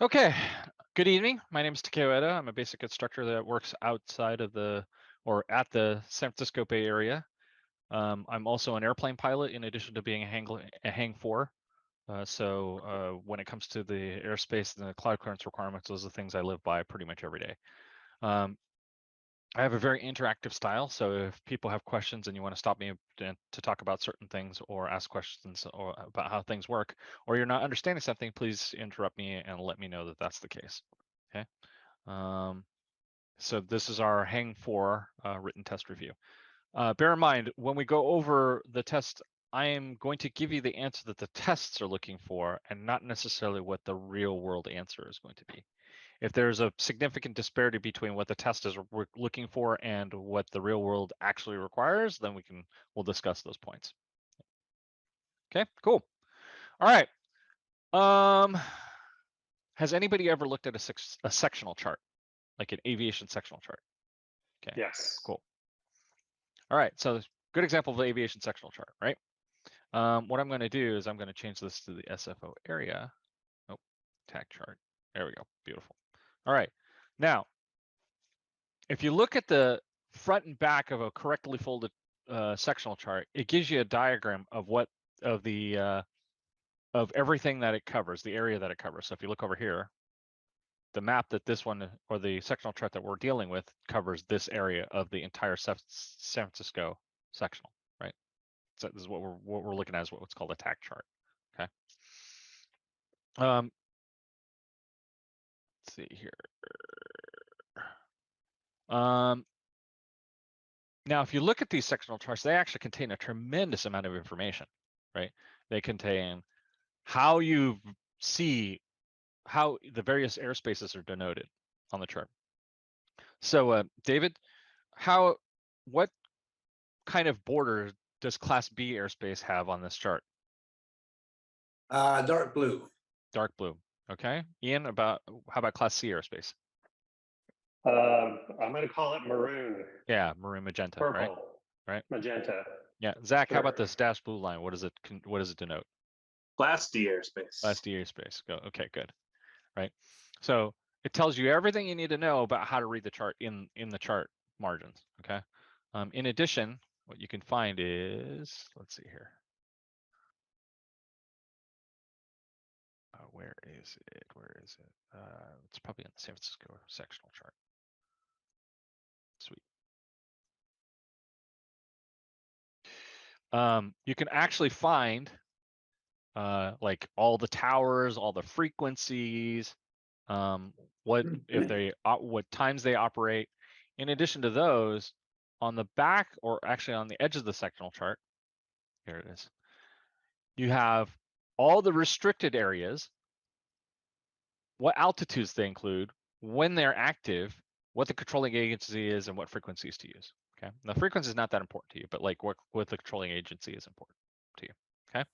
Okay, good evening. My name is Takeo Eda. I'm a basic instructor that works outside of or at the San Francisco Bay Area. I'm also an airplane pilot in addition to being a Hang 4. When it comes to the airspace and the cloud clearance requirements, those are the things I live by pretty much every day. I have a very interactive style, so if people have questions and you want to stop me to talk about certain things or ask questions or about how things work, or you're not understanding something, please interrupt me and let me know that that's the case. Okay. So this is our Hang 4 written test review. Bear in mind, when we go over the test, I am going to give you the answer that the tests are looking for and not necessarily what the real world answer is going to be. If there's a significant disparity between what the test is looking for and what the real world actually requires, then we'll discuss those points. Okay, cool. All right. Has anybody ever looked at a sectional chart, like an aviation sectional chart? Okay. Yes. Cool. All right. So good example of the aviation sectional chart, right? What I'm going to do is I'm going to change this to the SFO area. Oh, tag chart. There we go. Beautiful. All right. Now, if you look at the front and back of a correctly folded sectional chart, it gives you a diagram of of everything that it covers, the area that it covers. So if you look over here, the map that this one or the sectional chart that we're dealing with covers this area of the entire San Francisco sectional, right? So this is what we're looking at is what's called a tag chart. Okay. Let's see here. Now, if you look at these sectional charts, they actually contain a tremendous amount of information, right? They contain how you see how the various airspaces are denoted on the chart. So, David, what kind of border does Class B airspace have on this chart? Dark blue. Dark blue. Okay. Ian, how about Class C airspace? I'm going to call it maroon. Yeah, maroon magenta, Purple. right? Right. Magenta. Yeah, Zach, Sure. how about this dashed blue line? What does it denote? Class D airspace. Class D airspace. Go. Okay, good. Right. So it tells you everything you need to know about how to read the chart in the chart margins. Okay. In addition, what you can find is, let's see here. Where is it? It's probably in the San Francisco sectional chart. Sweet. You can actually find like all the towers, all the frequencies, what times they operate. In addition to those, on the back or actually on the edge of the sectional chart, here it is, you have all the restricted areas, what altitudes they include, when they're active, what the controlling agency is, and what frequencies to use. Okay, the frequency is not that important to you, but like what the controlling agency is important to you. Okay,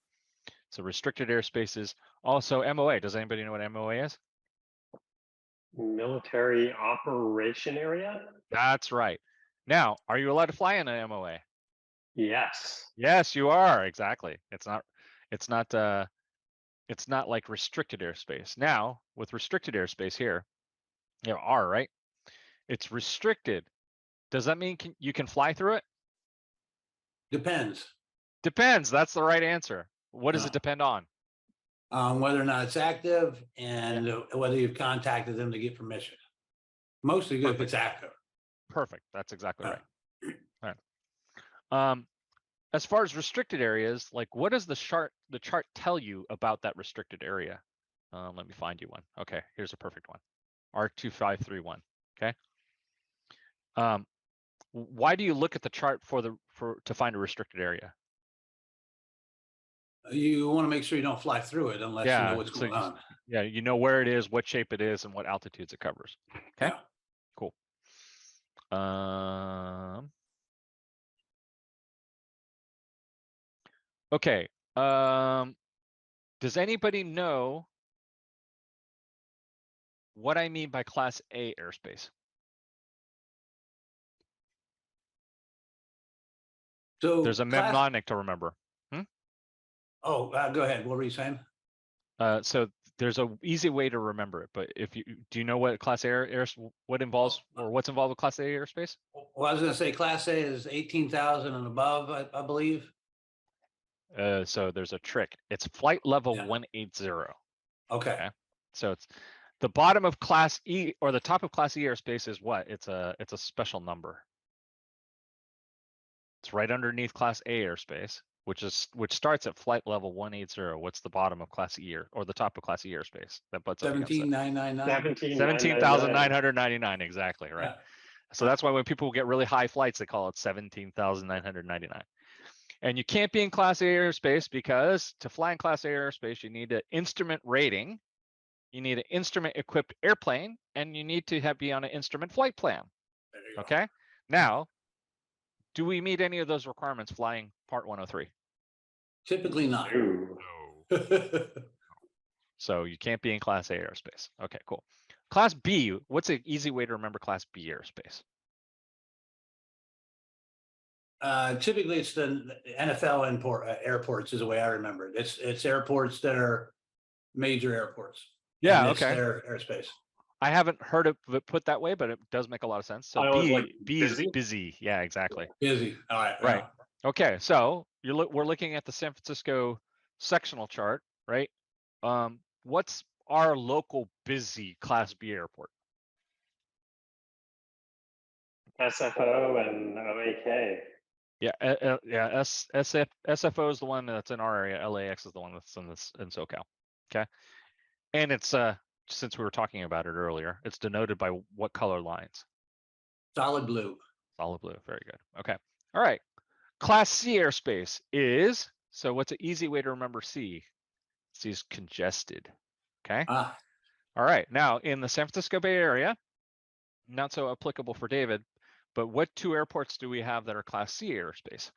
so restricted airspaces. Also, MOA. Does anybody know what MOA is? Military operation area? That's right. Now, are you allowed to fly in an MOA? Yes. Yes, you are. Exactly. It's not like restricted airspace. Now, with restricted airspace here, you know, R, right? It's restricted. Does that mean you can fly through it? Depends. Depends. That's the right answer. What does it depend on? Whether or not it's active and whether you've contacted them to get permission. Mostly good if it's active. Perfect. That's exactly right. All right. As far as restricted areas, like what does the chart tell you about that restricted area? Let me find you one. Okay, here's a perfect one. R2531. Okay. Why do you look at the chart to find a restricted area? You want to make sure you don't fly through it unless you know what's going on. Yeah, you know where it is, what shape it is, and what altitudes it covers. Okay, yeah. Cool. Okay. Does anybody know what I mean by Class A airspace? So there's a mnemonic to remember. Oh, go ahead. What were you saying? So there's a easy way to remember it, but if you do you know what class A what involves or what's involved with class A airspace? Well, I was gonna say class A is 18,000 and above, I believe. So there's a trick. It's flight level Yeah. 180. Okay, Okay. So it's the bottom of class E or the top of class E airspace is what? It's a special number. It's right underneath class A airspace, which starts at flight level 180. What's the bottom of class E or the top of class E airspace that butts up against it? 17,999. 17,999 exactly, right? Yeah. So that's why when people get really high flights, they call it 17,999. And you can't be in class A airspace because to fly in class A airspace, you need an instrument rating, you need an instrument equipped airplane, and you need to be on an instrument flight plan. There you go. Okay. Now, do we meet any of those requirements flying Part 103? Typically not. Ooh. No. So you can't be in class A airspace. Okay, cool. Class B, what's an easy way to remember class B airspace? Typically it's the NFL airports is the way I remember it. It's airports that are major airports. Yeah, and it's okay. their airspace. I haven't heard it put that way, but it does make a lot of sense. So I was like, B is busy? busy. Yeah, exactly. Busy. All right. Right. Okay, so we're looking at the San Francisco sectional chart, right? What's our local busy class B airport? SFO and OAK. Yeah, yeah. SFO is the one that's in our area. LAX is the one that's in SoCal. Okay, and it's since we were talking about it earlier, it's denoted by what color lines? Solid blue. Solid blue. Very good. Okay. All right. Class C airspace is, so what's an easy way to remember C? C is congested. Okay. Ah, All right. Now in the San Francisco Bay Area, not so applicable for David, but what two airports do we have that are Class C airspace?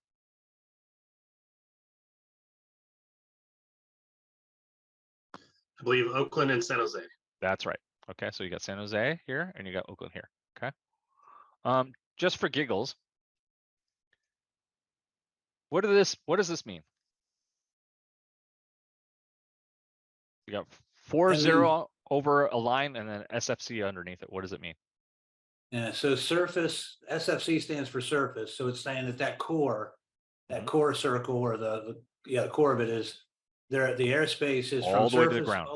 I believe Oakland and San Jose. That's right. Okay. So you got San Jose here and you got Oakland here. Okay. Just for giggles, what does this mean? You got 40 over a line and then SFC underneath it. What does it mean? yeah. So surface, SFC stands for surface. So it's saying that core, that Mhm. core circle or the core of it is there. The airspace is All from the way to the surface ground.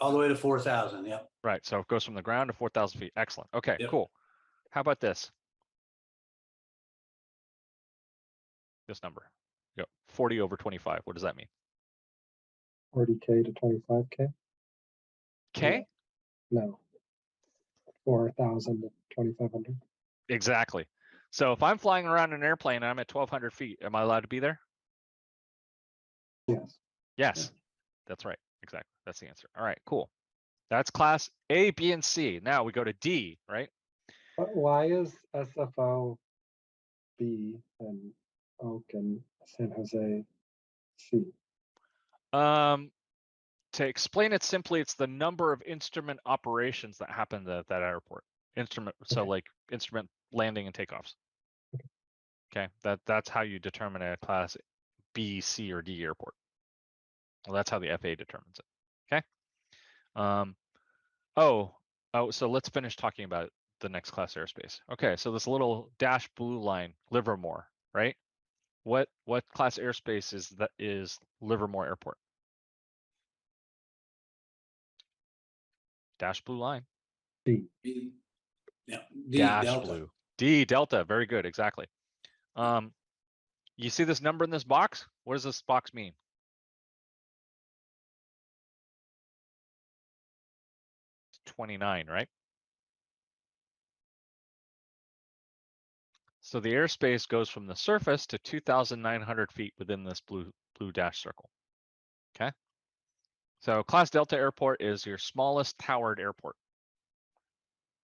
all the way to 4,000. Yep. Right. So it goes from the ground to 4,000 feet. Excellent. Okay, Yep. cool. How about this? This number. Yep. 40 over 25. What does that mean? 40K to 25K? K? No. 4,000 to 2,500. Exactly. So if I'm flying around an airplane and I'm at 1,200 feet, am I allowed to be there? Yes. Yes. That's right. Exactly. That's the answer. All right, cool. That's class A, B, and C. Now we go to D, right? But why is SFO B and Oak and San Jose C? To explain it simply, it's the number of instrument operations that happen at that airport. So Okay. like instrument landing and takeoffs. Okay, that's how you determine a class B, C, or D airport. Well, that's how the FAA determines it. Okay. So let's finish talking about the next class airspace. Okay, so this little dash blue line, Livermore, right? What class airspace is Livermore Airport? Dash blue line. D. B, yeah. D, Dash Delta. blue. D Delta. Very good. Exactly. You see this number in this box? What does this box mean? It's 29, right? So the airspace goes from the surface to 2,900 feet within this blue dash circle. Okay. So Class Delta Airport is your smallest towered airport.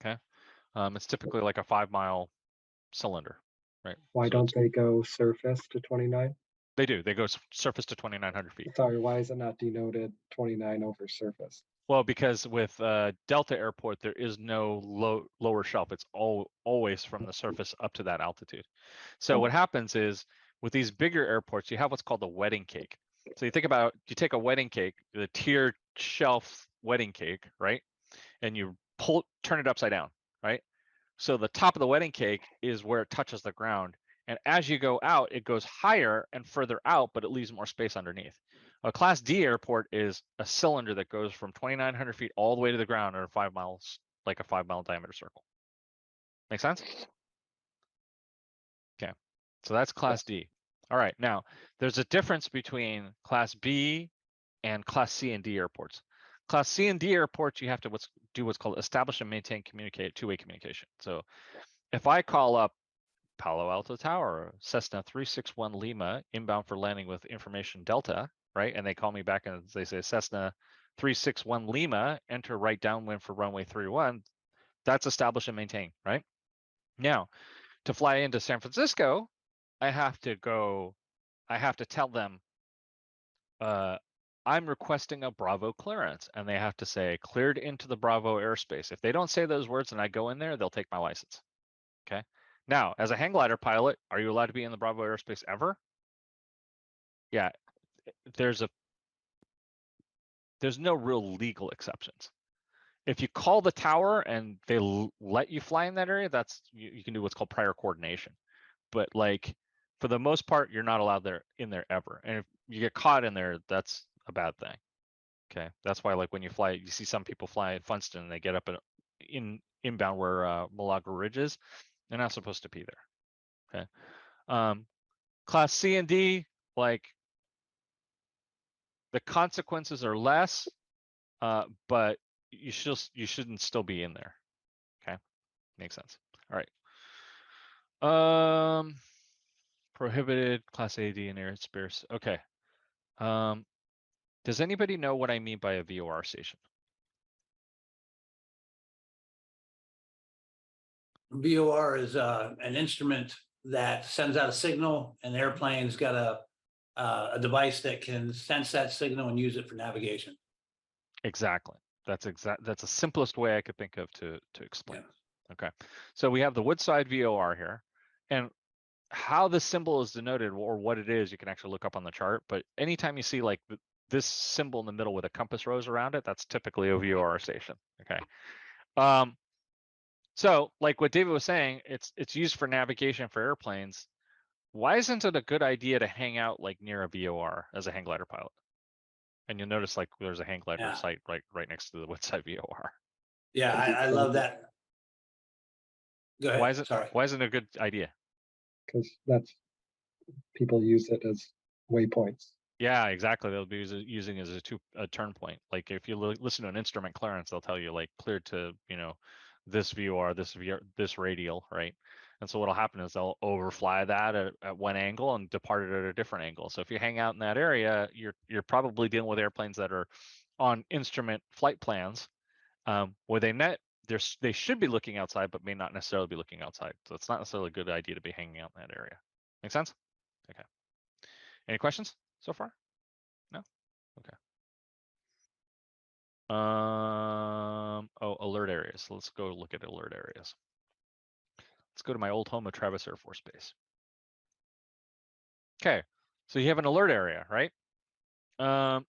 Okay. It's typically like a 5-mile cylinder, right? Why So don't they go surface to 29? they do. They go surface to 2,900 feet. Sorry, why is it not denoted 29 over surface? Well, because with Delta Airport, there is no lower shelf. It's always from the surface up to that altitude. So what happens is with these bigger airports, you have what's called a wedding cake. So you take a wedding cake, the tiered shelf wedding cake, right? And you turn it upside down, right? So the top of the wedding cake is where it touches the ground. And as you go out, it goes higher and further out, but it leaves more space underneath. A Class D airport is a cylinder that goes from 2,900 feet all the way to the ground in 5 miles, like a 5-mile diameter circle. Make sense? Okay, so that's Class D. All right, now there's a difference between Class B and Class C and D airports. Class C and D airports, you have to do what's called establish and maintain two-way communication. So if I call up Palo Alto Tower, Cessna 361 Lima, inbound for landing with information Delta, right? And they call me back and they say Cessna 361 Lima, enter right downwind for runway 31. That's establish and maintain, right? Now, to fly into San Francisco, I have to tell them, I'm requesting a Bravo clearance, and they have to say cleared into the Bravo airspace. If they don't say those words and I go in there, they'll take my license. Okay. Now, as a hang glider pilot, are you allowed to be in the Bravo airspace ever? Yeah, there's no real legal exceptions. If you call the tower and they let you fly in that area, that's you can do what's called prior coordination. But like for the most part, you're not allowed in there ever. And if you get caught in there, that's a bad thing. Okay, that's why like when you fly, you see some people fly at Funston and they get up inbound where Milagro Ridge is. They're not supposed to be there. Okay. Class C and D, like the consequences are less, but you shouldn't still be in there. Okay, makes sense. All right. Prohibited Class A, D, and airspace. Okay. Does anybody know what I mean by a VOR station? VOR is an instrument that sends out a signal, and the airplane's got a device that can sense that signal and use it for navigation. Exactly. That's the simplest way I could think of to explain. Yeah. Okay. So we have the Woodside VOR here, and how the symbol is denoted or what it is, you can actually look up on the chart. But anytime you see like this symbol in the middle with a compass rose around it, that's typically a VOR station. Okay. So like what David was saying, it's used for navigation for airplanes. Why isn't it a good idea to hang out like near a VOR as a hang glider pilot? And you'll notice like there's a hang glider site right next to the Woodside VOR. Yeah, I love that. Go ahead. Why isn't it a good idea? Because that's people use it as waypoints. Yeah, exactly. They'll be using it as a turn point. Like if you listen to an instrument clearance, they'll tell you like cleared to this VOR, this radial, right? And so what'll happen is they'll overfly that at one angle and depart it at a different angle. So if you hang out in that area, you're probably dealing with airplanes that are on instrument flight plans, where they should be looking outside, but may not necessarily be looking outside. So it's not necessarily a good idea to be hanging out in that area. Make sense? Okay. Any questions so far? No? Okay. Oh, alert areas. Let's go look at alert areas. Let's go to my old home of Travis Air Force Base. Okay, so you have an alert area, right? Let's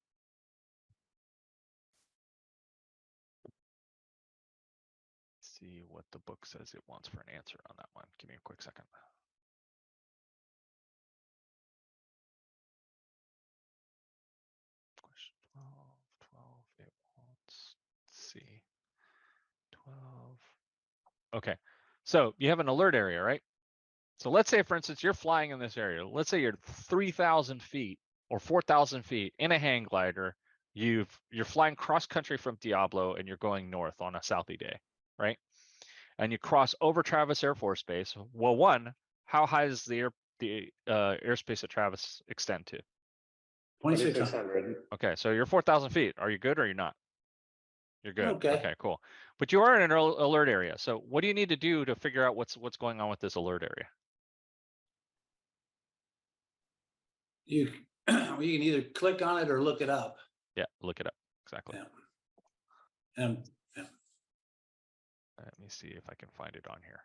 see what the book says it wants for an answer on that one. Give me a quick second. Question 12, it wants, let's see, 12. Okay, so you have an alert area, right? So let's say, for instance, you're flying in this area. Let's say you're 3,000 feet or 4,000 feet in a hang glider. You're flying cross country from Diablo and you're going north on a southy day, right? And you cross over Travis Air Force Base. Well, one, how high does the airspace at Travis extend to? 2,600. Okay, so you're 4,000 feet. Are you good or are you not? You're good. Okay. Okay, cool. But you are in an alert area. So what do you need to do to figure out what's going on with this alert area? You can either click on it or look it up. Yeah, look it up. Exactly. Yeah. Yeah. Let me see if I can find it on here.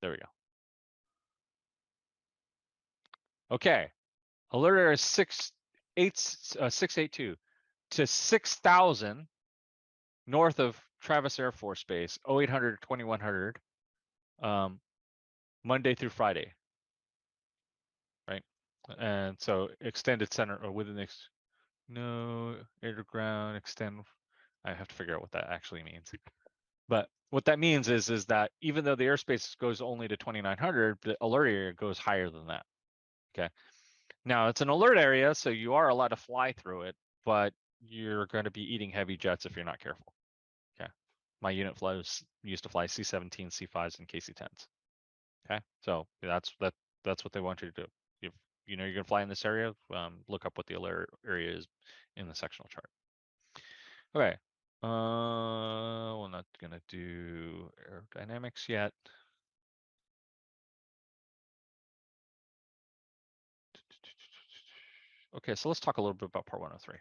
There we go. Okay. Alert area 6 682 to 6,000 north of Travis Air Force Base, 0800 to 2100, Monday through Friday, right? And so extended center or within this, no air to ground extend. I have to figure out what that actually means. But what that means is that even though the airspace goes only to 2,900, the alert area goes higher than that. Okay. Now it's an alert area, so you are allowed to fly through it, but you're going to be eating heavy jets if you're not careful. Okay. My unit used to fly C-17, C-5s, and KC-10s. Okay. So that's what they want you to do. If you know you're going to fly in this area, look up what the alert area is in the sectional chart. Okay. We're not gonna do aerodynamics yet. Okay, so let's talk a little bit about Part 103.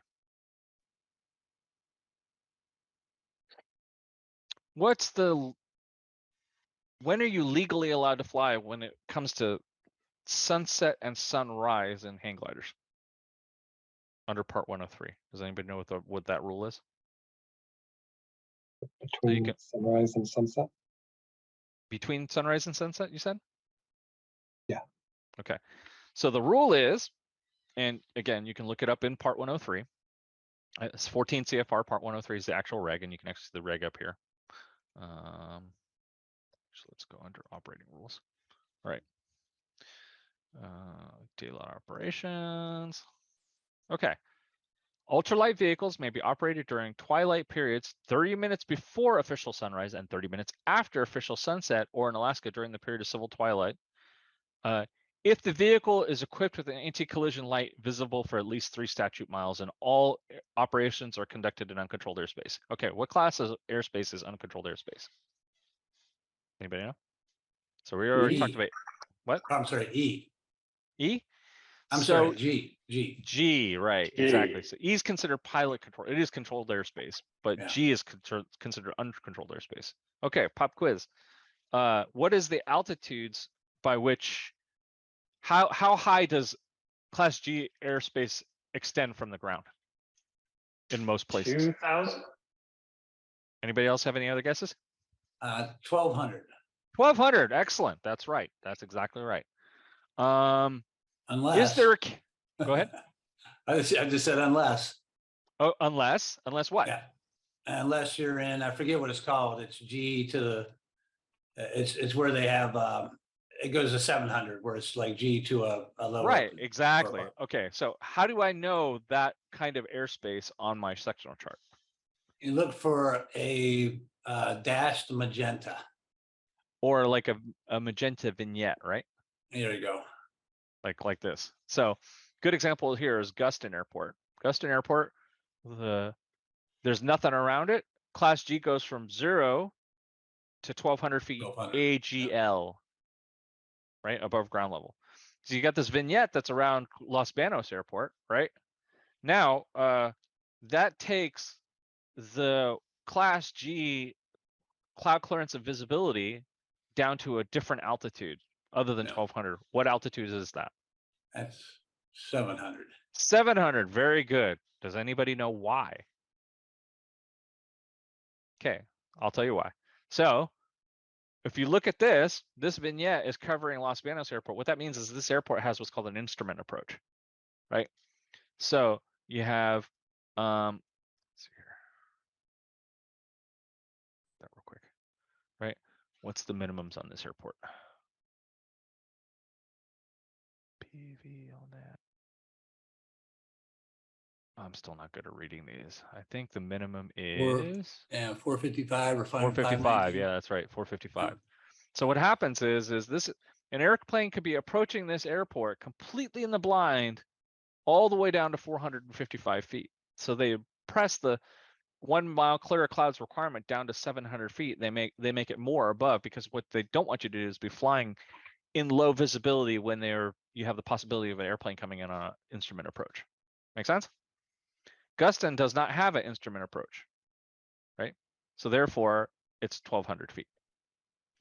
When are you legally allowed to fly when it comes to sunset and sunrise in hang gliders? Under Part 103. Does anybody know what that rule is? Between sunrise and sunset? Between sunrise and sunset, you said? Yeah. Okay. So the rule is, and again, you can look it up in Part 103. It's 14 CFR. Part 103 is the actual reg, and you can actually see the reg up here. So let's go under operating rules. All right. Daily operations. Okay. Ultralight vehicles may be operated during twilight periods 30 minutes before official sunrise and 30 minutes after official sunset, or in Alaska during the period of civil twilight. If the vehicle is equipped with an anti-collision light visible for at least 3 statute miles, and all operations are conducted in uncontrolled airspace. Okay, what class of airspace is uncontrolled airspace? Anybody know? So we already talked about what? I'm sorry, E. E? I'm So sorry, G. G, right, G. exactly. So E is considered pilot control. It is controlled airspace, but Yeah. G is considered uncontrolled airspace. Okay, pop quiz. What is the altitudes by which, how high does Class G airspace extend from the ground in most places? 2,000? Anybody else have any other guesses? 1,200. 1,200, excellent. That's right. That's exactly right. Unless. Is there a, go ahead. I just said unless. Oh, unless what? Yeah. Unless you're in, I forget what it's called. It's G to the, it's where they have, it goes to 700, where it's like G to a lower. Right, exactly. Okay, so how do I know that kind of airspace on my sectional chart? You look for a dashed magenta. Or like a magenta vignette, right? There you go. Like this. So good example here is Gustin Airport. Gustin Airport, there's nothing around it. Class G goes from 0 to 1,200 feet 1,200, AGL, right, above ground level. So you got this vignette that's around Los Banos Airport, right? Now, that takes the Class G cloud clearance and visibility down to a different altitude other than Yeah. 1,200. What altitude is that? That's 700. 700, very good. Does anybody know why? Okay, I'll tell you why. So if you look at this vignette is covering Los Banos Airport. What that means is this airport has what's called an instrument approach, right? So you have, let's see here, that real quick, right? What's the minimums on this airport? PV on that. I'm still not good at reading these. I think the minimum is 455 or 455. Yeah, that's right, 455. So what happens is this, an airplane could be approaching this airport completely in the blind all the way down to 455 feet. So they press the 1 mile clear of clouds requirement down to 700 feet. They make it more above, because what they don't want you to do is be flying in low visibility when you have the possibility of an airplane coming in on an instrument approach. Make sense? Gustin does not have an instrument approach, right? So therefore it's 1,200 feet.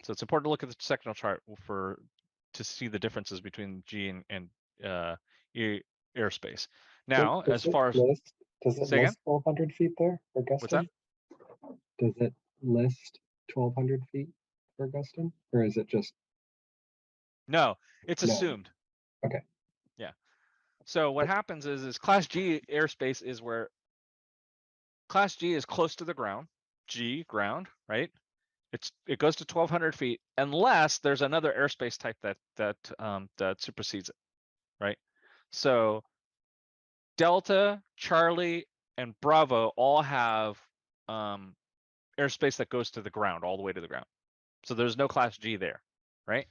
So it's important to look at the sectional chart to see the differences between G and airspace. Now, Does as it far as list- Does it Say again? list 1,200 feet there for what's that? Guston? Does it list 1,200 feet for Guston? Or is it just, No, it's No. assumed. Okay. Yeah. So what happens is Class G airspace is where Class G is close to the ground. G, ground, right? It goes to 1,200 feet unless there's another airspace type that supersedes it, right? So Delta, Charlie, and Bravo all have airspace that goes to the ground, all the way to the ground. So there's no Class G there, right?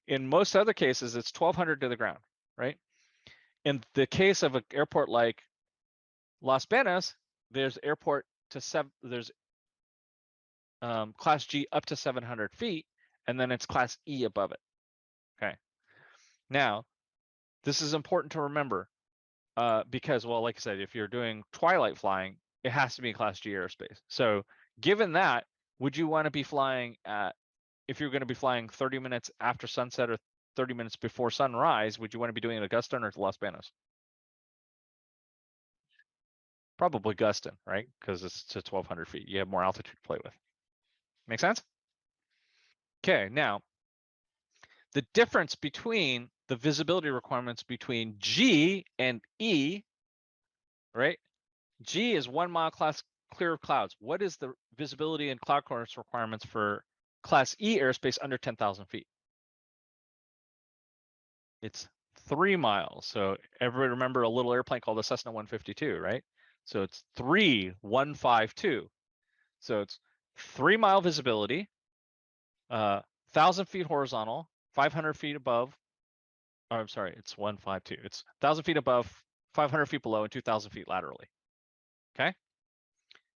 In most other cases, it's 1,200 to the ground, right? In the case of an airport like Las Vegas, there's Class G up to 700 feet, and then it's Class E above it. Okay. Now, this is important to remember because, well, like I said, if you're doing twilight flying, it has to be Class G airspace. So given that, would you want to be flying if you're going to be flying 30 minutes after sunset or 30 minutes before sunrise, would you want to be doing it at Guston or Las Vegas? Probably Guston, right? Because it's to 1,200 feet. You have more altitude to play with. Make sense? Okay, now, the difference between the visibility requirements between G and E, right? G is 1 mile class clear of clouds. What is the visibility and cloud coverage requirements for Class E airspace under 10,000 feet? It's 3 miles. So everybody remember a little airplane called the Cessna 152, right? So it's 3,152. So it's 3 mile visibility, 1,000 feet horizontal, 500 feet above. Oh, I'm sorry, it's 152. It's 1,000 feet above, 500 feet below, and 2,000 feet laterally. Okay.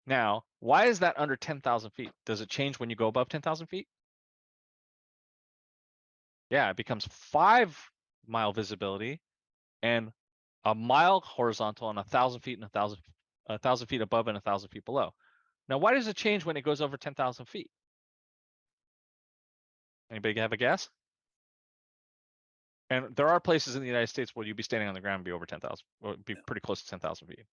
Now, why is that under 10,000 feet? Does it change when you go above 10,000 feet? Yeah, it becomes 5 mile visibility and a mile horizontal and 1,000 feet and 1,000 feet above and 1,000 feet below. Now, why does it change when it goes over 10,000 feet? Anybody have a guess? And there are places in the United States where you'd be standing on the ground and be over 10,000, or be pretty close to 10,000 feet.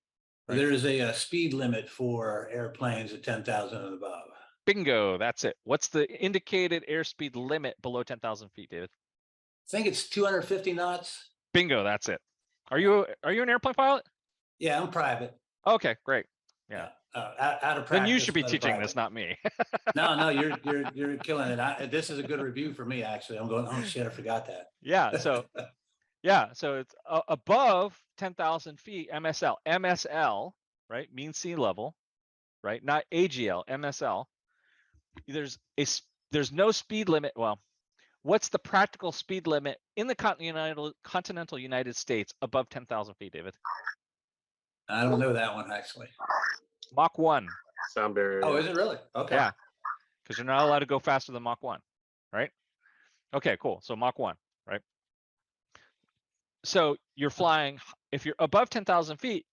Right. There is a speed limit for airplanes at 10,000 and above. Bingo, that's it. What's the indicated airspeed limit below 10,000 feet, David? I think it's 250 knots. Bingo, that's it. Are you an airplane pilot? Yeah, I'm private. Okay, great. Yeah. Out of practice. Then you should be but teaching private. this, not me. No, you're killing it. This is a good review for me, actually. I'm going, oh shit, I forgot that. Yeah, so it's above 10,000 feet, MSL, right? Mean sea level, right? Not AGL, MSL. There's no speed limit. Well, what's the practical speed limit in the continental United States above 10,000 feet, David? I don't know that one, actually. Mach 1. Sound barrier. Oh, is it really? Okay. Yeah, because you're not allowed to go faster than Mach 1, right? Okay, cool. So Mach 1, right? So you're flying, if you're above 10,000 feet,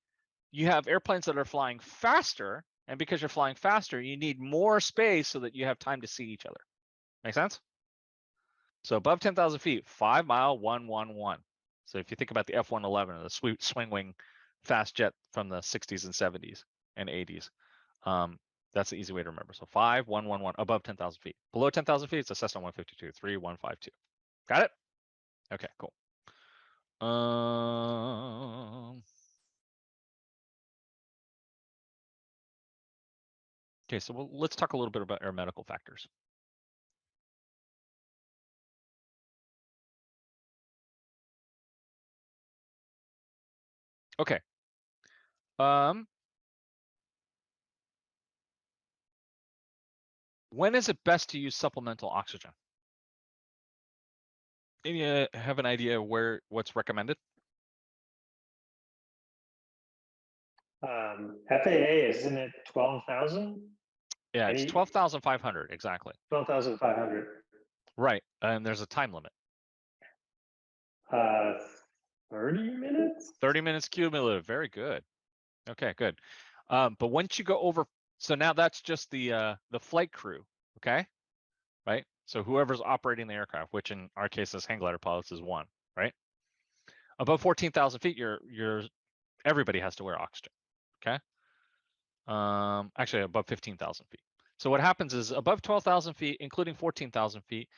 you have airplanes that are flying faster. And because you're flying faster, you need more space so that you have time to see each other. Make sense? So above 10,000 feet, 5 mile, 111. So if you think about the F-111 or the swing wing fast jet from the 60s and 70s and 80s, that's the easy way to remember. So 5,111 above 10,000 feet. Below 10,000 feet, it's a Cessna 152, 3,152. Got it? Okay, cool. Okay, so let's talk a little bit about aeromedical factors. Okay. When is it best to use supplemental oxygen? Any have an idea what's recommended? FAA, isn't it 12,000? Yeah, it's 12,500 exactly. 12,500. Right, and there's a time limit. 30 minutes? 30 minutes cumulative. Very good. Okay, good. But once you go over, so now that's just the flight crew. Okay, right. So whoever's operating the aircraft, which in our case as hang glider pilots is one, right? Above 14,000 feet, you're everybody has to wear oxygen. Okay. Actually above 15,000 feet. So what happens is above 12,000 feet, including 14,000 feet,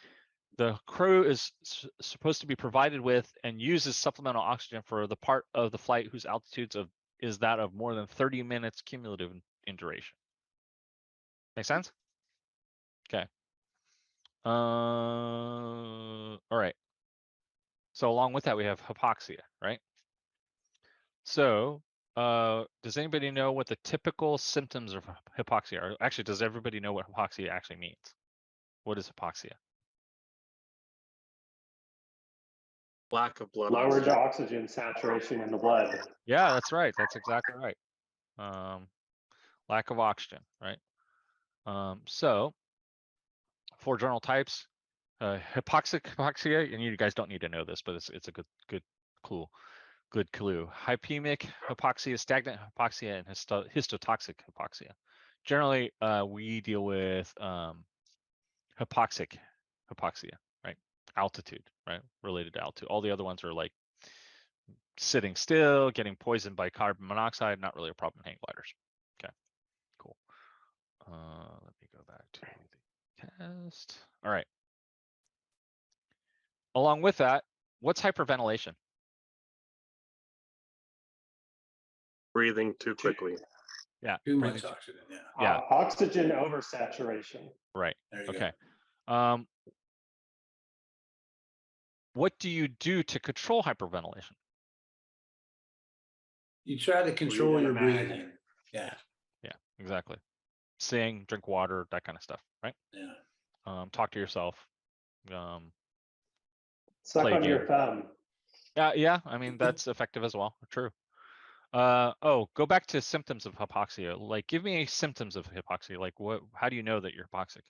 the crew is supposed to be provided with and uses supplemental oxygen for the part of the flight whose altitudes is that of more than 30 minutes cumulative in duration. Make sense? Okay. All right. So along with that, we have hypoxia, right? So does anybody know what the typical symptoms of hypoxia are? Actually, does everybody know what hypoxia actually means? What is hypoxia? Lack of blood Lowered oxygen. oxygen saturation in the blood. Yeah, that's right. That's exactly right. Lack of oxygen, right? So for journal types, hypoxia, and you guys don't need to know this, but it's a good clue. Good clue. Hypemic hypoxia, stagnant hypoxia, and histotoxic hypoxia. Generally, we deal with hypoxic hypoxia, right? Altitude, right? Related to altitude. All the other ones are like sitting still, getting poisoned by carbon monoxide, not really a problem in hang gliders. Okay, cool. Let me go back to the test. All right. Along with that, what's hyperventilation? Breathing too quickly. Yeah. Too breathing much too- oxygen, yeah. Yeah. Oxygen oversaturation. Right. There you go. Okay. What do you do to control hyperventilation? You try to control in a your bag. breathing. Yeah, Yeah, exactly. Sing, drink water, that kind of stuff, right? yeah. Talk to yourself. Suck Play a on your game. thumb. Yeah, I mean, that's effective as well. True. Go back to symptoms of hypoxia. Like, give me symptoms of hypoxia. Like, how do you know that you're hypoxic?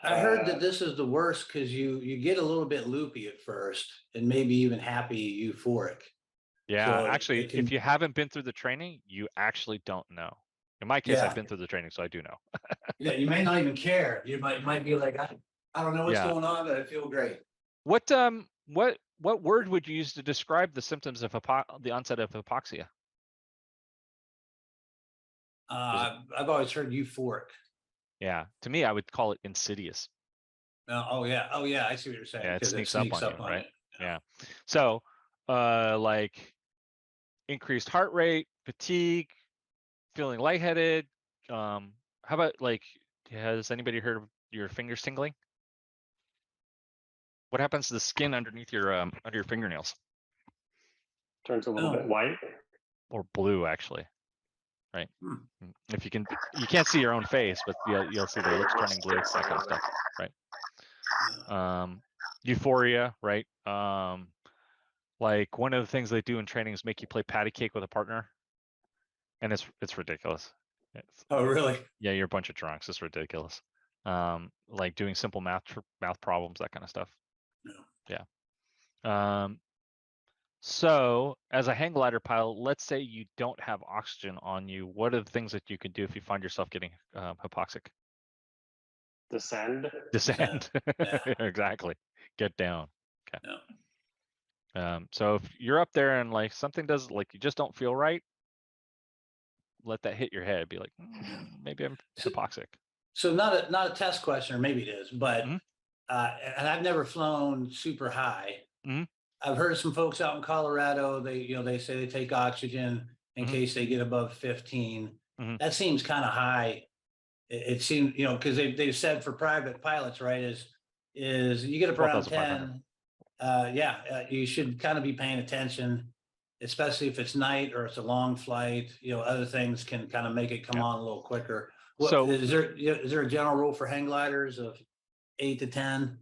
I heard that this is the worst because you get a little bit loopy at first and maybe even happy, euphoric. Yeah, So actually, it can- if you haven't been through the training, you actually don't know. In my case, Yeah. I've been through the training, so I do know. Yeah, you may not even care. You might be like, I don't know what's Yeah. going on, but I feel great. What word would you use to describe the symptoms of the onset of hypoxia? I've always heard euphoric. Yeah, to me, I would call it insidious. Oh yeah, I see what you're saying. Yeah, it 'cause sneaks up on you, right? it. Yeah. So, like increased heart rate, fatigue, feeling lightheaded. How about like, has anybody heard of your fingers tingling? What happens to the skin underneath your under your fingernails? Turns a little Oh. bit white. Or blue, actually, right? Hmm. If you can't see your own face, but you'll see the lips turning blue, that kind of stuff, right? Euphoria, right? Like one of the things they do in training is make you play patty cake with a partner, and it's ridiculous. Oh really? Yeah, you're a bunch of drunks. It's ridiculous. Like doing simple math problems, that kind of stuff. Yeah. So as a hang glider pilot, let's say you don't have oxygen on you. What are the things that you can do if you find yourself getting hypoxic? Descend. Descend. Yeah. Exactly. Get down. Okay. Yeah. So if you're up there and like something does, like you just don't feel right, let that hit your head. Be like, maybe I'm hypoxic. So not a test question, or maybe it is, but Mhm. And I've never flown super high. Mhm. I've heard some folks out in Colorado. They say they take oxygen in Mhm. case they get above 15. Mhm. That seems kind of high. It seems, because they've said for private pilots, right, is you get up around 12,500. 10, you should kind of be paying attention, especially if it's night or it's a long flight. Other things can kind of make it come Yeah. on a little quicker. So- Is there a general rule for hang gliders of 8 to 10?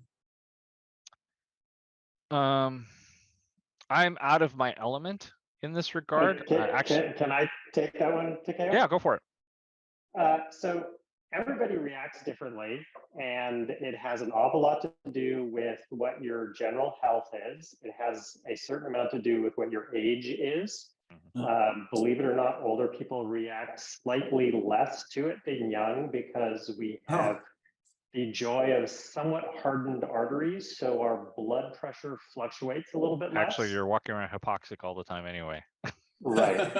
I'm out of my element in this regard. Actually, Can I take that one, Takeo? yeah, go for it. So everybody reacts differently, and it has an awful lot to do with what your general health is. It has a certain amount to do with what your age is. Believe it or not, older people react slightly less to it than young because we have the joy of somewhat hardened arteries, so our blood pressure fluctuates a little bit less. Actually, you're walking around hypoxic all the time anyway. Right.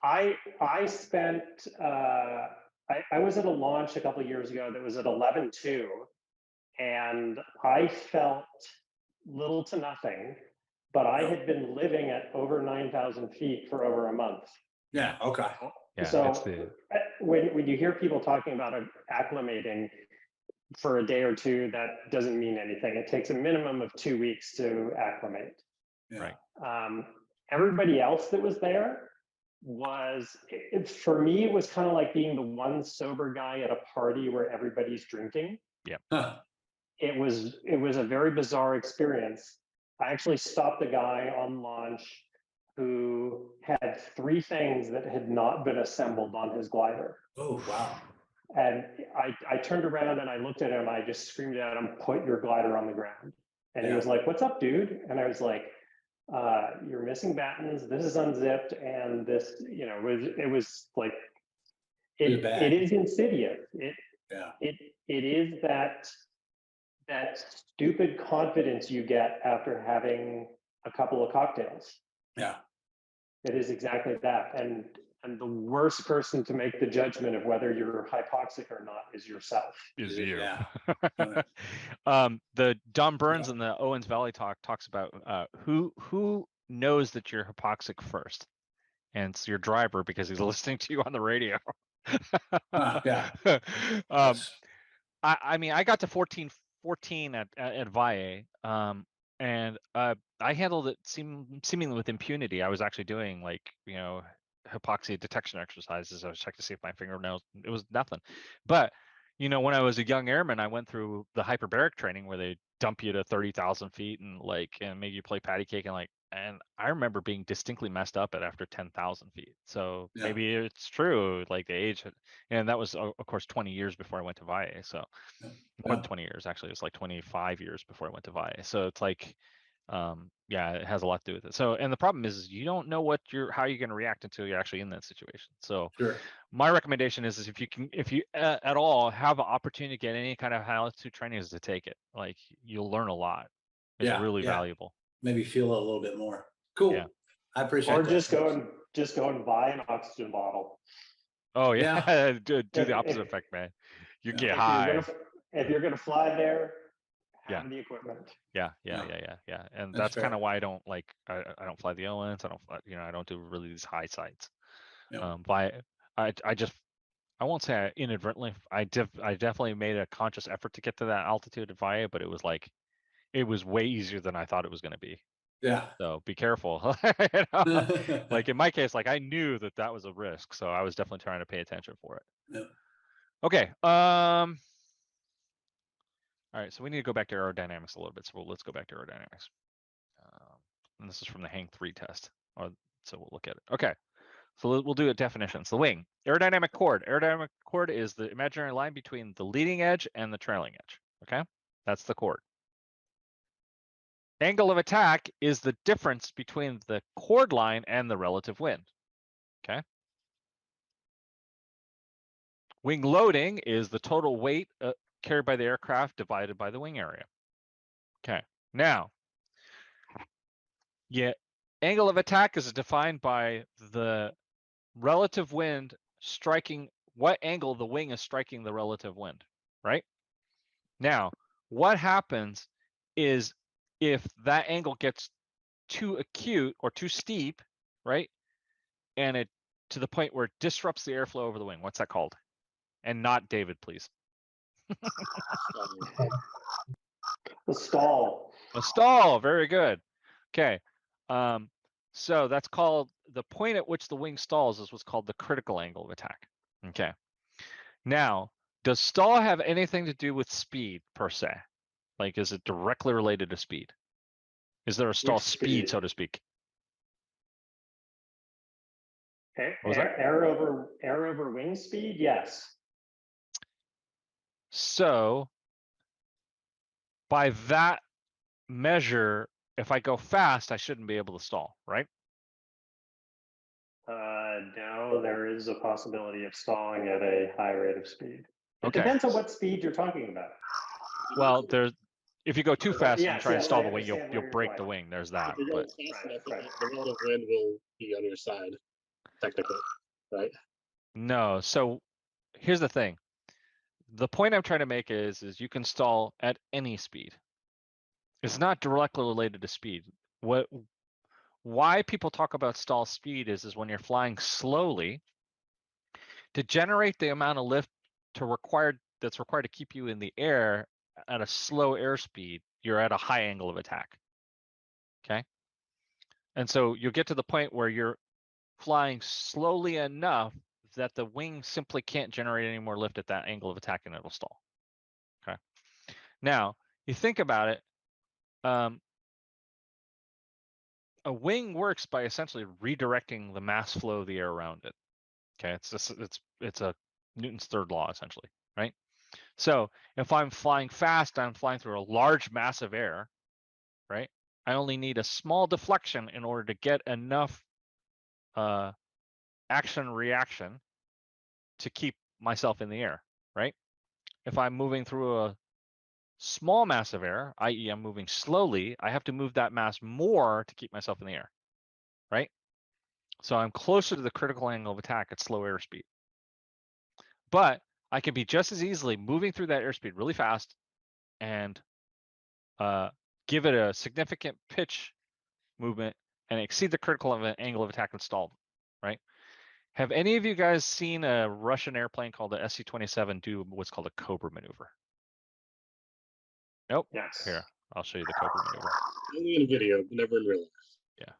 I spent I was at a launch a couple of years ago that was at 11.2, and I felt little to nothing, but I had been living at over 9,000 feet for over a month. Yeah. Okay. Yeah, So it's the when you hear people talking about acclimating for a day or two, that doesn't mean anything. It takes a minimum of 2 weeks to acclimate. Yeah. Right. Everybody else that was there for me, it was kind of like being the one sober guy at a party where everybody's drinking. Yeah. Huh. It was a very bizarre experience. I actually stopped a guy on launch who had 3 things that had not been assembled on his glider. Oh, wow. And I turned around and I looked at him. I just screamed at him, "Put your glider on the ground." And he was like, "What's up, dude?" And I was like, "You're missing battens. This is unzipped." And this, it was like, it is insidious. It is that stupid confidence you get after having a couple of cocktails. Yeah. It is exactly that. And the worst person to make the judgment of whether you're hypoxic or not is yourself. Is you. Yeah. The Don Burns in the Owens Valley talks about who knows that you're hypoxic first, and it's your driver because he's listening to you on the radio. Yeah. I mean, I got to 14 at Valle, and I handled it seemingly with impunity. I was actually doing hypoxia detection exercises. I was checking to see if my fingernails, it was nothing. But when I was a young airman, I went through the hyperbaric training where they dump you to 30,000 feet and make you play patty cake and I remember being distinctly messed up after 10,000 feet. So maybe it's true, like the age, and that was of course 20 years before I went to Valle. So more than 20 years, actually, it's like 25 years before I went to Valle. So it's like, it has a lot to do with it. So, and the problem is you don't know how you're going to react until you're actually in that situation. So my recommendation is if you at all have an opportunity to get any kind of how-to training, is to take it. Like, you'll learn a lot. It's really valuable. Maybe feel it a little bit more. Cool. Yeah. I appreciate or that. Just go and buy an oxygen bottle. Oh yeah. do the opposite effect, man. You get high. If you're gonna fly there, have the equipment. Yeah. And that's kind of why I don't I don't fly the Owens. I don't fly, I don't do really these high sites. I won't say I inadvertently. I definitely made a conscious effort to get to that altitude at Valle, but it was way easier than I thought it was going to be. Yeah. So be careful. Like in my case, I knew that was a risk, so I was definitely trying to pay attention for it. Yeah. Okay. All right. So we need to go back to aerodynamics a little bit. So let's go back to aerodynamics. And this is from the Hang 3 test. So we'll look at it. Okay. So we'll do a definition. So the wing, aerodynamic chord. Aerodynamic chord is the imaginary line between the leading edge and the trailing edge. Okay. That's the chord. Angle of attack is the difference between the chord line and the relative wind. Okay. Wing loading is the total weight carried by the aircraft divided by the wing area. Okay. Now, angle of attack is defined by the relative wind striking what angle the wing is striking the relative wind, right? Now, what happens is if that angle gets too acute or too steep, right? And it to the point where it disrupts the airflow over the wing. What's that called? And not David, please. A stall. A stall. Very good. Okay. So that's called the point at which the wing stalls is what's called the critical angle of attack. Okay. Now, does stall have anything to do with speed per se? Like, is it directly related to speed? Is there a stall speed, so to speak? Air over wing speed, yes. So by that measure, if I go fast, I shouldn't be able to stall, right? No, there is a possibility of stalling at a high rate of speed. It depends on what speed you're talking about. Well, If you go too fast and yes, try to yes, stall I the wing, understand you'll where you're break the going. wing. There's that. If you're But going fast Right, enough, right. the relative wind will be on your side, technically, right? no. So here's the thing. The point I'm trying to make is you can stall at any speed. It's not directly related to speed. Why people talk about stall speed is when you're flying slowly, to generate the amount of lift that's required to keep you in the air at a slow airspeed, you're at a high angle of attack. Okay. And so you'll get to the point where you're flying slowly enough that the wing simply can't generate any more lift at that angle of attack and it'll stall. Okay. Now, you think about it, a wing works by essentially redirecting the mass flow of the air around it. Okay, it's a Newton's third law essentially, right? So if I'm flying fast, I'm flying through a large mass of air, right? I only need a small deflection in order to get enough action reaction to keep myself in the air, right? If I'm moving through a small mass of air, i.e. I'm moving slowly, I have to move that mass more to keep myself in the air, right? So I'm closer to the critical angle of attack at slow airspeed. But I can be just as easily moving through that airspeed really fast and give it a significant pitch movement and exceed the critical angle of attack and stall, right? Have any of you guys seen a Russian airplane called the SC-27 do what's called a Cobra maneuver? Nope. Yes. Here, I'll show you the Cobra maneuver. Only in video, never in real life. Yeah.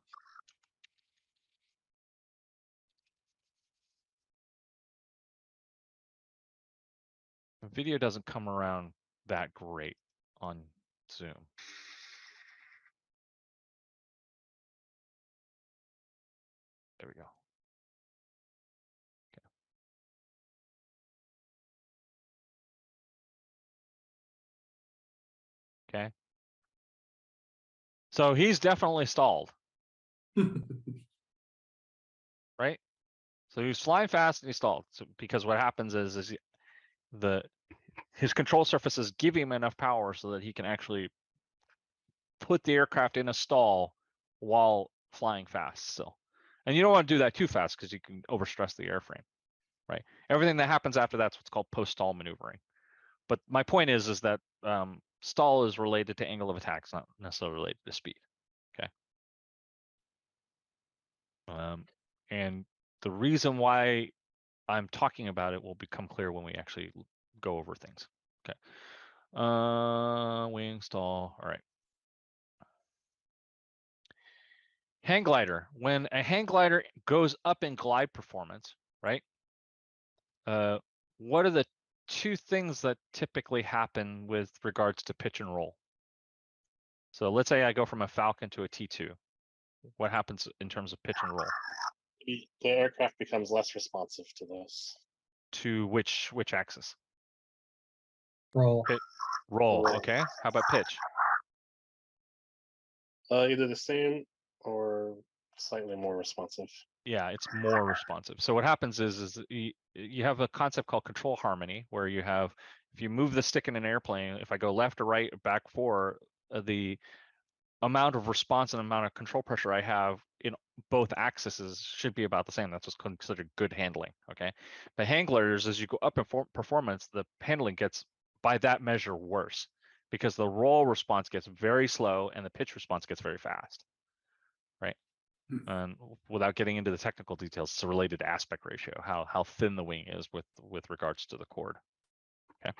The video doesn't come around that great on Zoom. There we go. Okay. So he's definitely stalled, right? So he was flying fast and he stalled. So because what happens is his control surfaces give him enough power so that he can actually put the aircraft in a stall while flying fast still. And you don't want to do that too fast because you can overstress the airframe, right? Everything that happens after that's what's called post-stall maneuvering. But my point is that stall is related to angle of attack, it's not necessarily related to speed. Okay. And the reason why I'm talking about it will become clear when we actually go over things. Okay. Wing stall. All right. Hang glider. When a hang glider goes up in glide performance, right? What are the two things that typically happen with regards to pitch and roll? So let's say I go from a Falcon to a T2. What happens in terms of pitch and roll? The aircraft becomes less responsive to this. To which axis? Roll. Roll. Okay. How about pitch? Either the same or slightly more responsive. Yeah, it's more responsive. So what happens is you have a concept called control harmony, where you have, if you move the stick in an airplane, if I go left or right or back forward, the amount of response and amount of control pressure I have in both axes should be about the same. That's what's considered good handling. Okay. The hang gliders, as you go up in performance, the handling gets by that measure worse because the roll response gets very slow and the pitch response gets very fast. Right. And without getting into the technical details, it's a related aspect ratio, how thin the wing is with regards to the chord. Okay.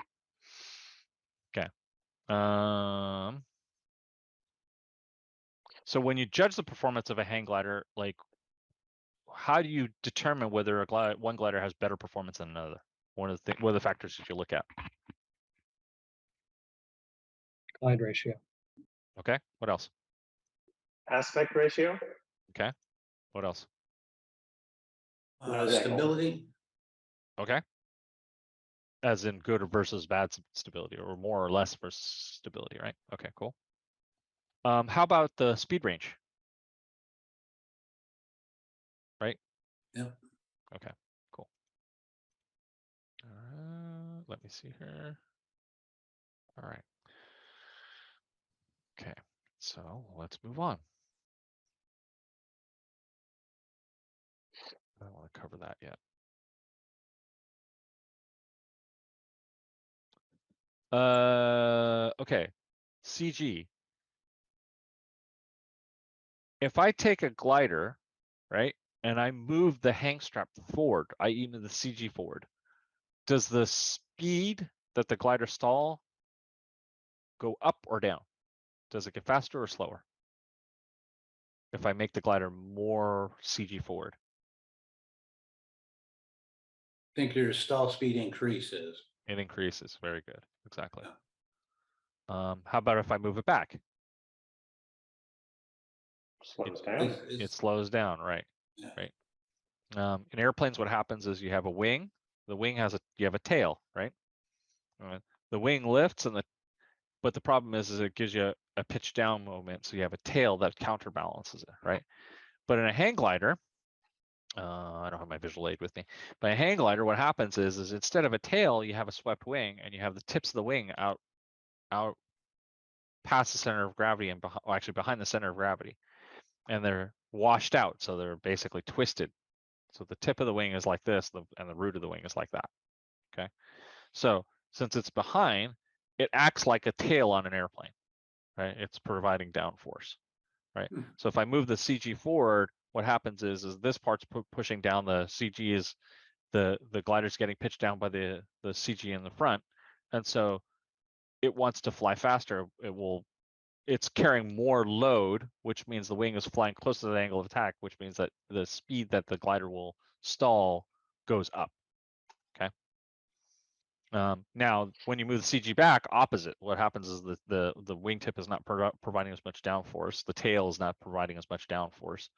Okay. So when you judge the performance of a hang glider, like, how do you determine whether one glider has better performance than another? What are the factors that you look at? Glide ratio. Okay. What else? Aspect ratio. Okay. What else? Stability. Okay. As in good versus bad stability, or more or less versus stability, right? Okay, cool. How about the speed range? Right? Yep. Okay, cool. Let me see here. All right. Okay, so let's move on. I don't want to cover that yet. Okay, CG. If I take a glider, right, and I move the hang strap forward, i.e. move the CG forward, does the speed that the glider stall go up or down? Does it get faster or slower? If I make the glider more CG forward? I think your stall speed increases. It increases. Very good. Exactly. How about if I move it back? Slows down. It slows down, right? Yeah. Right. In airplanes, what happens is you have a wing. The wing has you have a tail, right? The wing lifts, but the problem is it gives you a pitch down moment, so you have a tail that counterbalances it, right? But in a hang glider, I don't have my visual aid with me. But a hang glider, what happens is instead of a tail, you have a swept wing, and you have the tips of the wing out past the center of gravity and actually behind the center of gravity, and they're washed out, so they're basically twisted. So the tip of the wing is like this, and the root of the wing is like that. Okay, so since it's behind, it acts like a tail on an airplane, right? It's providing downforce, right? So if I move the CG forward, what happens is this part's pushing down. The CG is the glider's getting pitched down by the CG in the front, and so it wants to fly faster. It's carrying more load, which means the wing is flying close to the angle of attack, which means that the speed that the glider will stall goes up. Okay. Now, when you move the CG back, opposite. What happens is the wingtip is not providing as much downforce. The tail is not providing as much downforce,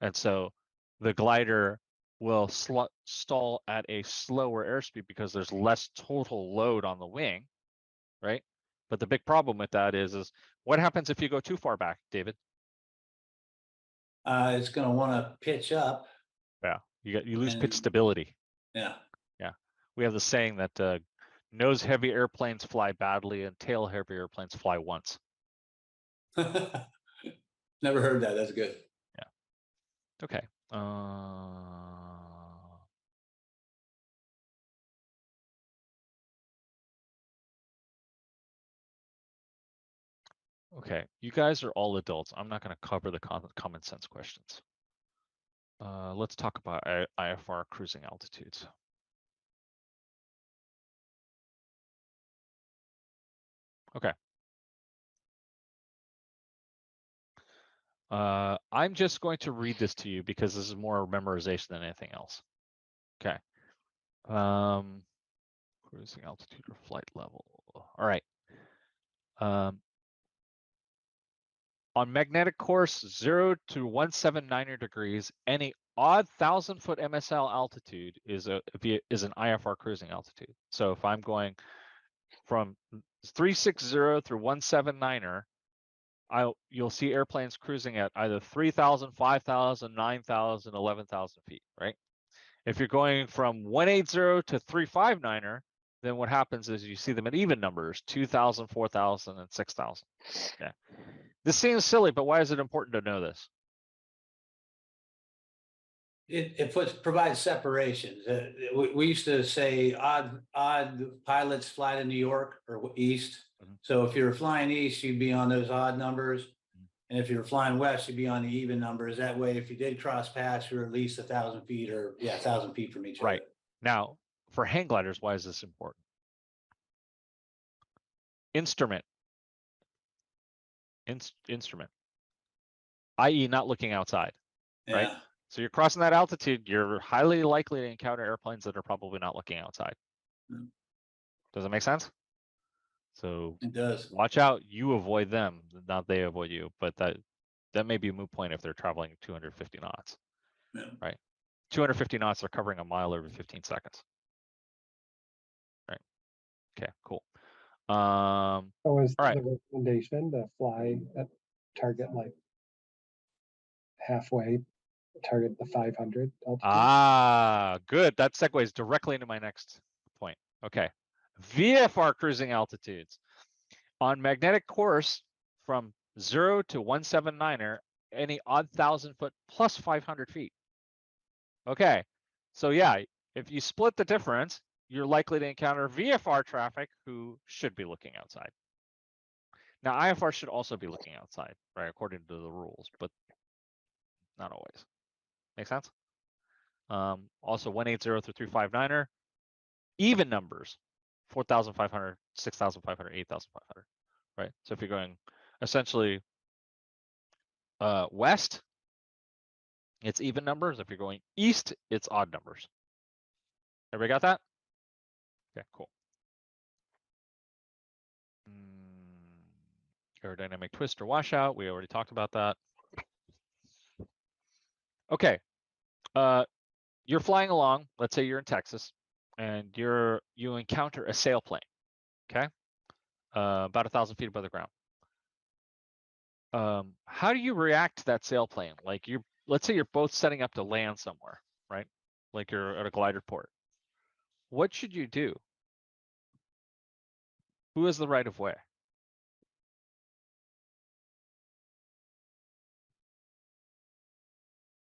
and so the glider will stall at a slower airspeed because there's less total load on the wing, right? But the big problem with that is what happens if you go too far back, David? It's going to want to pitch up. Yeah, you lose pitch stability. Yeah. Yeah, we have the saying that nose heavy airplanes fly badly and tail heavy airplanes fly once. Never heard that. That's good. Yeah. Okay. Okay, you guys are all adults. I'm not going to cover the common sense questions. Let's talk about IFR cruising altitudes. Okay. I'm just going to read this to you because this is more memorization than anything else. Okay. Cruising altitude or flight level. All right. On magnetic course 0 to 179 degrees, any odd 1,000-foot MSL altitude is an IFR cruising altitude. So if I'm going from 360 through 179er, you'll see airplanes cruising at either 3,000, 5,000, 9,000, 11,000 feet, right? If you're going from 180 to 359er, then what happens is you see them at even numbers, 2,000, 4,000, and 6,000. Okay. This seems silly, but why is it important to know this? It provides separations. We used to say odd pilots fly to New York or east. Mm-hmm. So if you're flying east, you'd be on those odd numbers. Mm-hmm. And if you're flying west, you'd be on the even numbers. That way, if you did cross paths, you're at least 1,000 feet or 1,000 feet from each other. Right. Now, for hang gliders, why is this important? Instrument, i.e. not looking outside, right? So you're crossing that altitude, you're highly likely to encounter airplanes that are probably not looking outside. Mm. Does that make sense? So it does. Watch out, you avoid them, not they avoid you, but that may be a moot point if they're traveling 250 knots, right? 250 knots, they're covering a mile every 15 seconds. Right. Okay, cool. So is all right. the recommendation to fly at target like halfway, target the 500 altitude? Ah, good. That segues directly into my next point. Okay. VFR cruising altitudes. On magnetic course from 0 to 179er, any odd 1,000 foot plus 500 feet. Okay, so yeah, if you split the difference, you're likely to encounter VFR traffic who should be looking outside. Now, IFR should also be looking outside, right, according to the rules, but not always. Make sense? Also 180 through 359er, even numbers, 4,500, 6,500, 8,500, right? So if you're going essentially west, it's even numbers. If you're going east, it's odd numbers. Everybody got that? Okay, cool. Aerodynamic twist or washout, we already talked about that. Okay, you're flying along, let's say you're in Texas, and you encounter a sailplane, okay? About 1,000 feet above the ground. How do you react to that sailplane? Like let's say you're both setting up to land somewhere, right? Like you're at a glider port. What should you do? Who has the right of way?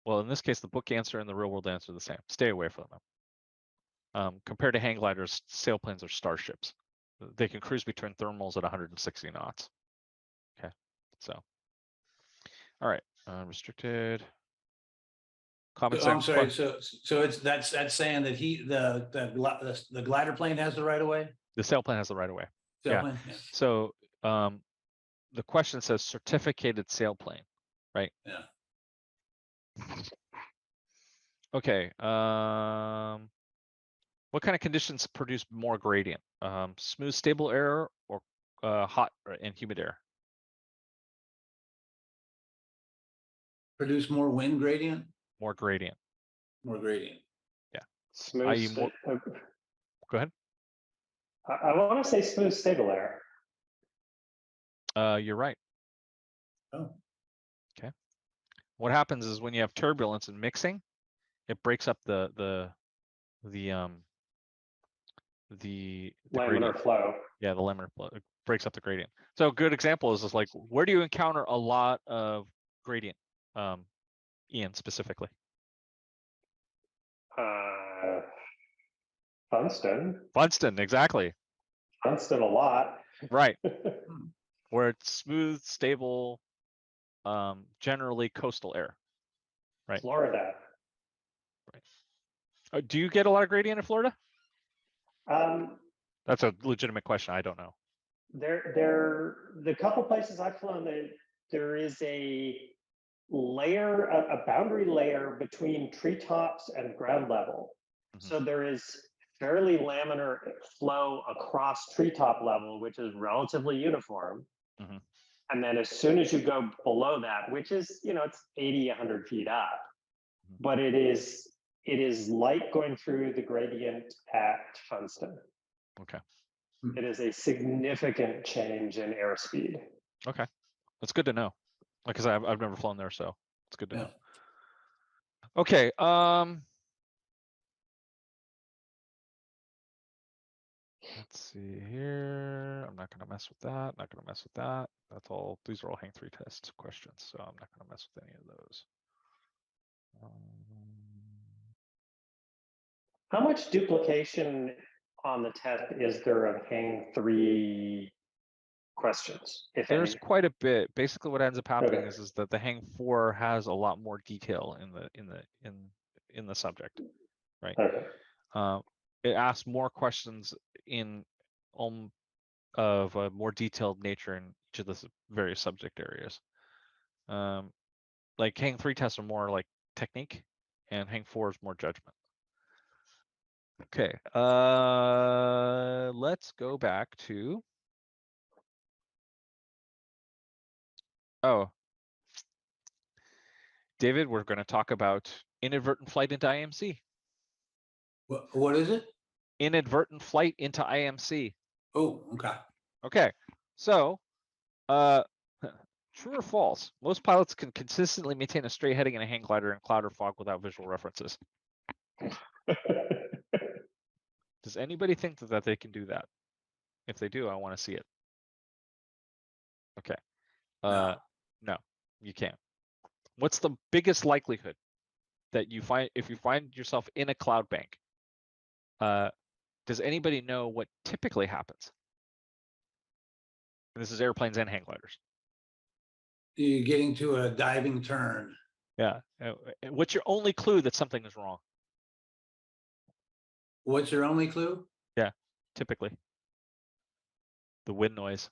Well, in this case, the book answer and the real world answer are the same. Stay away from them. Compared to hang gliders, sailplanes are starships. They can cruise between thermals at 160 knots. Okay, so. All right, restricted. Comments. I'm sorry, so it's that's saying that the glider plane has the right of way? The sailplane has the right of way. Sailplane? Yeah. So the question says certificated sailplane, right? Yeah. Okay. What kind of conditions produce more gradient? Smooth, stable air or hot and humid air? Produce more wind gradient? More gradient. More gradient. Yeah. Smooth. Go ahead. I want to say smooth, stable air. You're right. Oh. Okay. What happens is when you have turbulence and mixing, it breaks up the laminar gradient. flow. Yeah, the laminar flow. It breaks up the gradient. So a good example is like, where do you encounter a lot of gradient? Ian, specifically. Funston, exactly. Funston a lot. Right. Where it's smooth, stable, generally coastal air. Right. Florida. Right. Do you get a lot of gradient in Florida? That's a legitimate question. I don't know. The couple places I've flown, there is a layer, a boundary layer between treetops and ground level. Mm-hmm. So there is fairly laminar flow across treetop level, which is relatively uniform. Mm-hmm. And then as soon as you go below that, which is, it's 80, 100 feet up, mm-hmm. but it is like going through the gradient at Funston. Okay. It is a significant change in airspeed. Okay. That's good to know. Because I've never flown there, so it's good to know. Okay. Let's see here. I'm not going to mess with that. Not going to mess with that. That's all. These are all hang 3 test questions, so I'm not going to mess with any of those. How much duplication on the test is there of hang 3 questions? If there's any? Quite a bit. Basically, what ends up happening is that the hang 4 has a lot more detail in the subject, right? Okay. It asks more questions of a more detailed nature in each of the various subject areas. Like hang 3 tests are more like technique, and hang 4 is more judgment. Okay, let's go back to. Oh, David, we're going to talk about inadvertent flight into IMC. What is it? Inadvertent flight into IMC. Oh, okay. Okay, so true or false? Most pilots can consistently maintain a straight heading in a hang glider in cloud or fog without visual references. Does anybody think that they can do that? If they do, I want to see it. Okay. No, you can't. What's the biggest likelihood that you find if you find yourself in a cloud bank? Does anybody know what typically happens? And this is airplanes and hang gliders. You're getting to a diving turn. Yeah. What's your only clue that something is wrong? What's your only clue? Yeah, typically. The wind noise.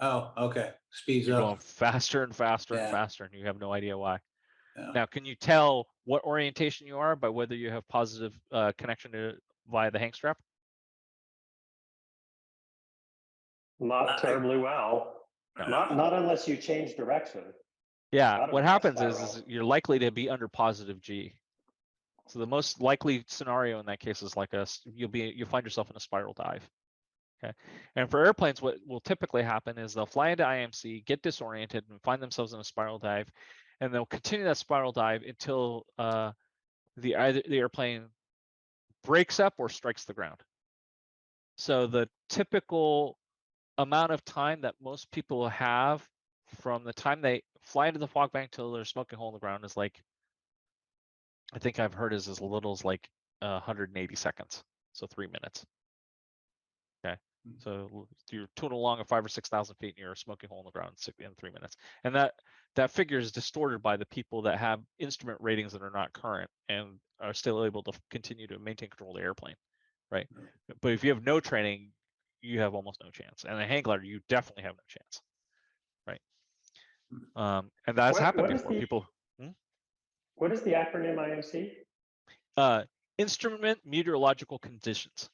Oh, okay. Speeds You're up. going faster and faster and Yeah. faster, and you have no idea why. Yeah. Now, can you tell what orientation you are by whether you have positive connection to via the hang strap? Not terribly well. No. Not unless you change direction. Yeah, Gotta what be happens spiral. is you're likely to be under positive G. So the most likely scenario in that case is like you'll find yourself in a spiral dive. Okay. And for airplanes, what will typically happen is they'll fly into IMC, get disoriented, and find themselves in a spiral dive, and they'll continue that spiral dive until either the airplane breaks up or strikes the ground. So the typical amount of time that most people have from the time they fly into the fog bank till they're smoking hole in the ground is like, I think I've heard is as little as like 180 seconds. So 3 minutes. Okay. So you're tooling along at 5,000 or 6,000 feet and you're a smoking hole in the ground in 3 minutes. And that figure is distorted by the people that have instrument ratings that are not current and are still able to continue to maintain control of the airplane. Right. But if you have no training, you have almost no chance. And a hang glider, you definitely have no chance. Right. And that's happened before. What is the acronym IMC? Instrument meteorological conditions.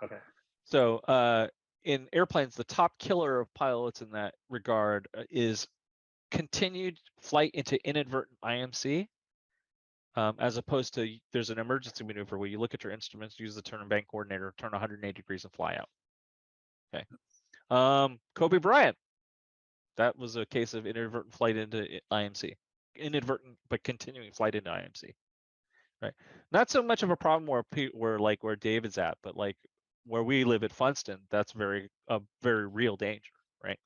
Okay. So in airplanes, the top killer of pilots in that regard is continued flight into inadvertent IMC, as opposed to there's an emergency maneuver where you look at your instruments, use the turn and bank coordinator, turn 180 degrees and fly out. Okay. Kobe Bryant, that was a case of inadvertent flight into IMC. Inadvertent but continuing flight into IMC. Right. Not so much of a problem where David's at, but like where we live at Funston, that's a very real danger, right?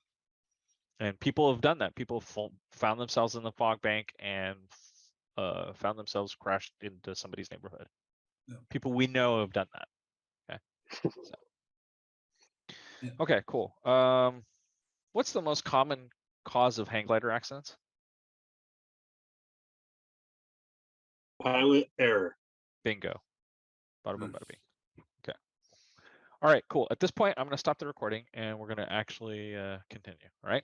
And people have done that. People found themselves in the fog bank and found themselves crashed into somebody's neighborhood. Yeah. People we know have done that. Okay. So. Yeah. Okay, cool. What's the most common cause of hang glider accidents? Pilot error. Bingo. Bada boom, bada bing. Okay. All right, cool. At this point, I'm going to stop the recording and we're going to actually continue. All right.